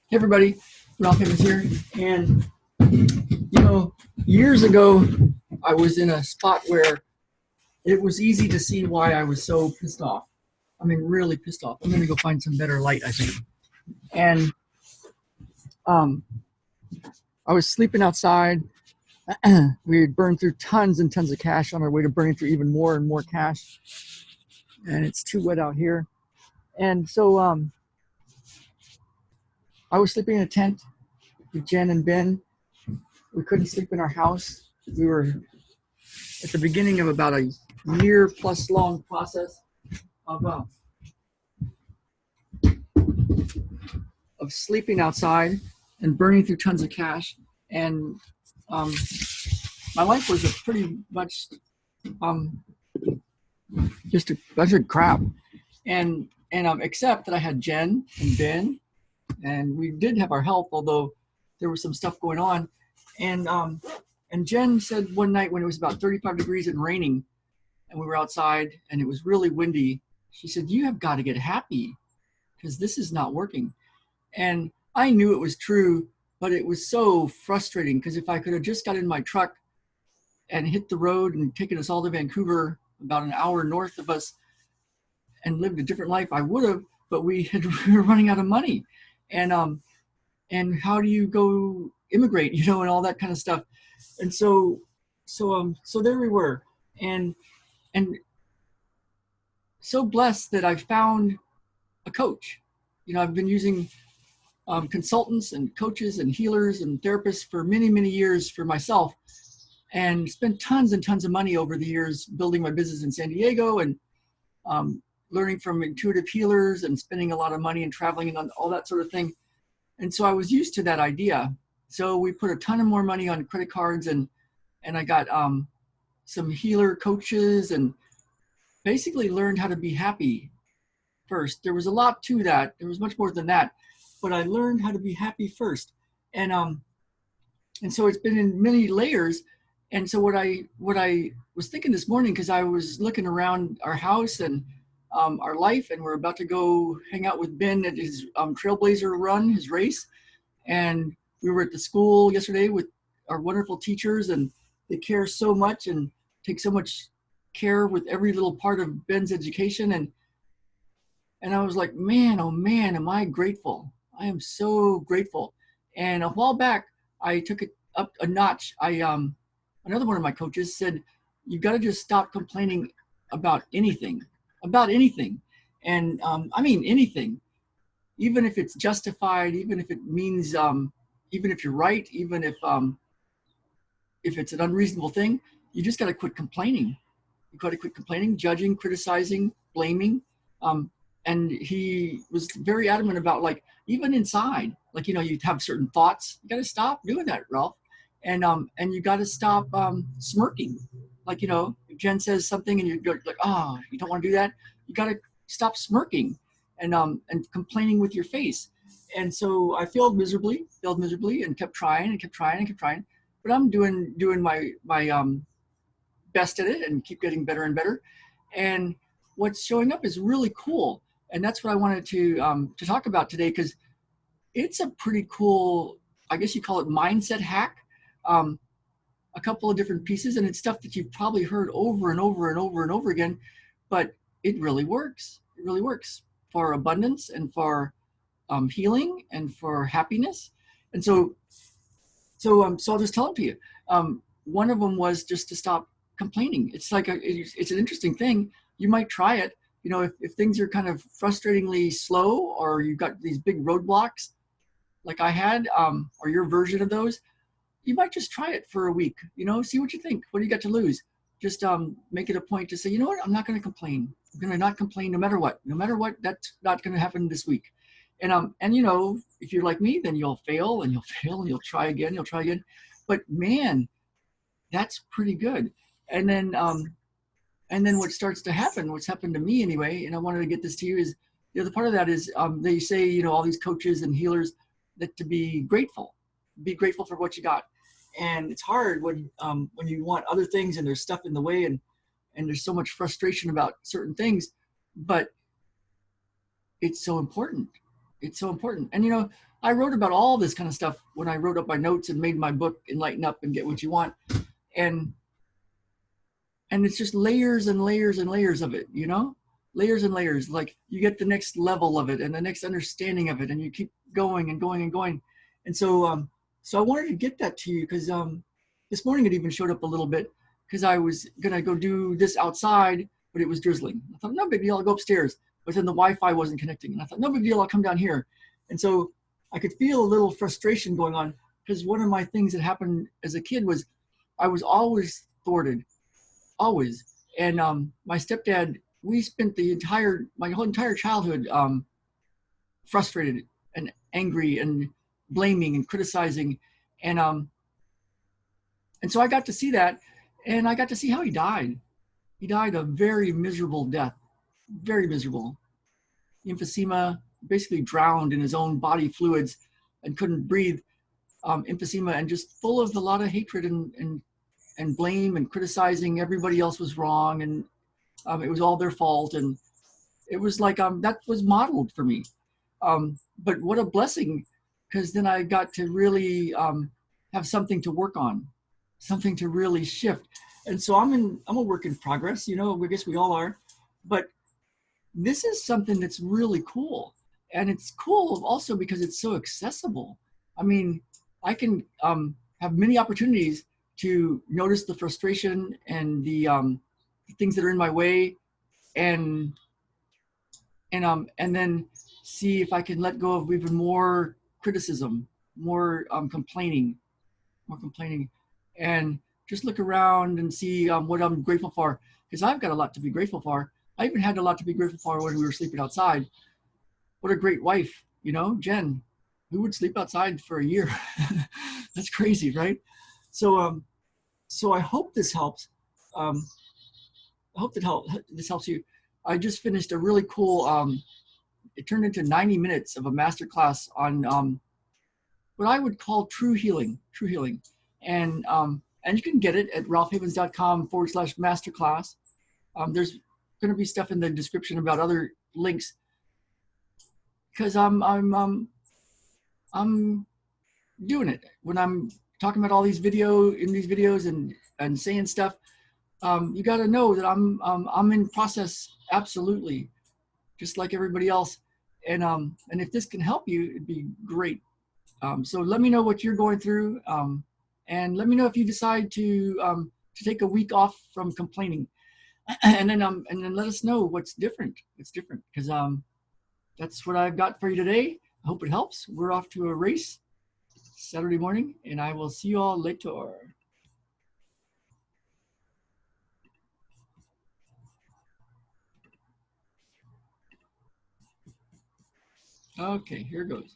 Hey everybody, Ralph Emmons here. And years ago, I was in a spot where it was easy to see why I was so pissed off. I mean, really pissed off. I'm going to go find some better light, I think. And um, I was sleeping outside. We had burned through tons and tons of cash on our way to burning through even more and more cash. And it's too wet out here. And so I was sleeping in a tent with Jen and Ben. We couldn't sleep in our house. We were at the beginning of about a year plus long process of sleeping outside and burning through tons of cash. And my life was a pretty much just a bunch of crap. And except that I had Jen and Ben, and we did have our help, although there was some stuff going on. And Jen said one night when it was about 35 degrees and raining, and we were outside and it was really windy, she said, "You have got to get happy because this is not working." And I knew it was true, but it was so frustrating because if I could have just got in my truck and hit the road and taken us all to Vancouver, about an hour north of us, and lived a different life, I would have, but we were running out of money. And how do you go immigrate, and all that kind of stuff. And so there we were. And so blessed that I found a coach. I've been using consultants and coaches and healers and therapists for many, many years for myself, and spent tons and tons of money over the years building my business in San Diego and learning from intuitive healers and spending a lot of money and traveling and all that sort of thing. And so I was used to that idea. So we put a ton of more money on credit cards, and I got some healer coaches and basically learned how to be happy first. There was a lot to that. There was much more than that, but I learned how to be happy first. And so it's been in many layers. And so what I was thinking this morning, because I was looking around our house and our life, and we're about to go hang out with Ben at his Trailblazer run, his race. And we were at the school yesterday with our wonderful teachers, and they care so much and take so much care with every little part of Ben's education. And I was like, man, oh man, am I grateful. I am so grateful. And a while back, I took it up a notch. Another one of my coaches said, "You got to just stop complaining about anything. And I mean anything, even if it's justified, even if it means, even if you're right, even if it's an unreasonable thing, you just got to quit complaining. You got to quit complaining, judging, criticizing, blaming." And he was very adamant about, like, even inside, like, you have certain thoughts. You got to stop doing that, Ralph. And you got to stop smirking. Like, if Jen says something and you're like, "Oh, you don't want to do that," you got to stop smirking and complaining with your face. And so I failed miserably, and kept trying. But I'm doing my best at it and keep getting better and better. And what's showing up is really cool. And that's what I wanted to talk about today, because it's a pretty cool, I guess you call it mindset hack. A couple of different pieces, and it's stuff that you've probably heard over and over and over and over again, but it really works. It really works for abundance and for healing and for happiness. And so I'll just tell it to you. One of them was just to stop complaining. It's like it's an interesting thing. You might try it. If things are kind of frustratingly slow, or you've got these big roadblocks like I had, or your version of those, you might just try it for a week, see what you think. What do you got to lose? Just make it a point to say, you know what, I'm not going to complain. I'm going to not complain no matter what. That's not going to happen this week. And if you're like me, then you'll fail and you'll try again. But man, that's pretty good. And then what starts to happen, what's happened to me anyway, and I wanted to get this to you, is the other part of that is they say, all these coaches and healers, that to be grateful for what you got. And it's hard when you want other things and there's stuff in the way, and there's so much frustration about certain things, but it's so important. it's so important. And, you know, I wrote about all this kind of stuff when I wrote up my notes and made my book, Enlighten Up and Get What You Want. And it's just layers and layers and layers of it, you know, layers and layers. Like you get the next level of it and the next understanding of it, and you keep going and going and going. And so I wanted to get that to you because this morning it even showed up a little bit because I was gonna go do this outside, but it was drizzling. I thought, no big deal, I'll go upstairs. But then the Wi-Fi wasn't connecting, and I thought, no big deal, I'll come down here. And so I could feel a little frustration going on because one of my things that happened as a kid was I was always thwarted, always. And my stepdad, we spent my whole entire childhood frustrated and angry and blaming and criticizing. And so I got to see that, and I got to see how he died. He died a very miserable death, very miserable. Emphysema, basically drowned in his own body fluids and couldn't breathe. Emphysema, and just full of a lot of hatred and blame and criticizing everybody else was wrong, and it was all their fault. And it was like that was modeled for me. But what a blessing, because then I got to really have something to work on, something to really shift. And so I'm a work in progress, you know, I guess we all are. But this is something that's really cool. And it's cool also because it's so accessible. I mean, I can have many opportunities to notice the frustration and the things that are in my way, and then see if I can let go of even more criticism, more complaining, and just look around and see what I'm grateful for. Because I've got a lot to be grateful for. I even had a lot to be grateful for when we were sleeping outside. What a great wife, you know, Jen. Who would sleep outside for a year? That's crazy, right? So so I hope this helps. I hope this helps you. I just finished a really cool. It turned into 90 minutes of a masterclass on what I would call true healing, and you can get it at ralphhavens.com/masterclass. There's going to be stuff in the description about other links, because I'm doing it when I'm talking about all these videos and saying stuff. You got to know that I'm in process, absolutely, just like everybody else. And if this can help you, it'd be great. So let me know what you're going through, and let me know if you decide to take a week off from complaining, and then let us know what's different. It's different, because that's what I've got for you today. I hope it helps. We're off to a race Saturday morning, and I will see you all later. Okay, here goes.